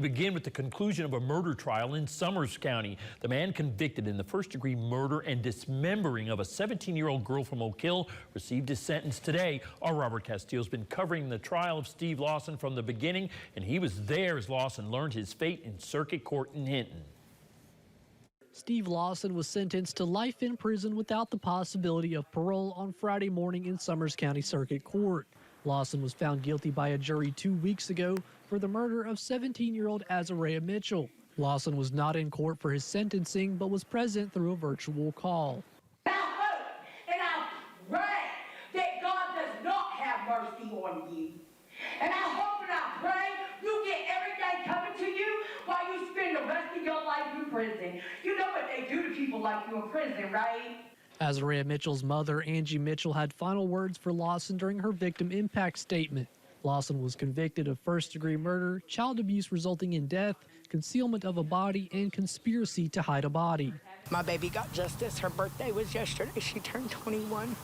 We begin with the conclusion of a murder trial in Summers County. The man convicted in the first-degree murder and dismembering of a 17-year-old girl from Oak Hill received his sentence today. Our Robert Castillo's been covering the trial of Steve Lawson from the beginning, and he was there as Lawson learned his fate in circuit court in Hinton. Steve Lawson was sentenced to life in prison without the possibility of parole on Friday morning in Summers County Circuit Court. Lawson was found guilty by a jury 2 weeks ago for the murder of 17-year-old Azariah Mitchell. Lawson was not in court for his sentencing, but was present through a virtual call. I hope and I pray that God does not have mercy on you. And I hope and I pray you get everything coming to you while you spend the rest of your life in prison. You know what they do to people like you in prison, right? Azariah Mitchell's mother, Angie Mitchell, had final words for Lawson during her victim impact statement. Lawson was convicted of first-degree murder, child abuse resulting in death, concealment of a body, and conspiracy to hide a body. My baby got justice. Her birthday was yesterday. She turned 21.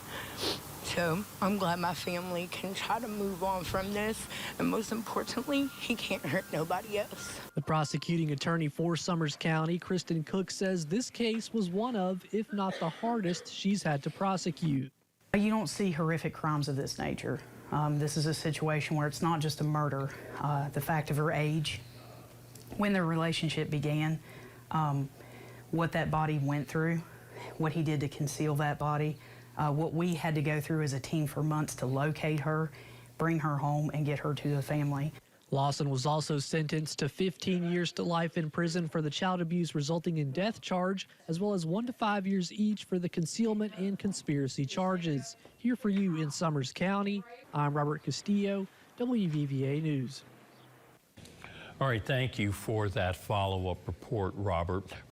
So I'm glad my family can try to move on from this. And most importantly, he can't hurt nobody else. The prosecuting attorney for Summers County, Kristen Cook, says this case was one of, if not the hardest, she's had to prosecute. You don't see horrific crimes of this nature. This is a situation where it's not just a murder. The fact of her age, when their relationship began, what that body went through, what he did to conceal that body, what we had to go through as a team for months to locate her, bring her home, and get her to the family. Lawson was also sentenced to 15 years to life in prison for the child abuse resulting in death charge, as well as 1 to 5 years each for the concealment and conspiracy charges. Here for you in Summers County, I'm Robert Castillo, WVVA News. All right, thank you for that follow-up report, Robert.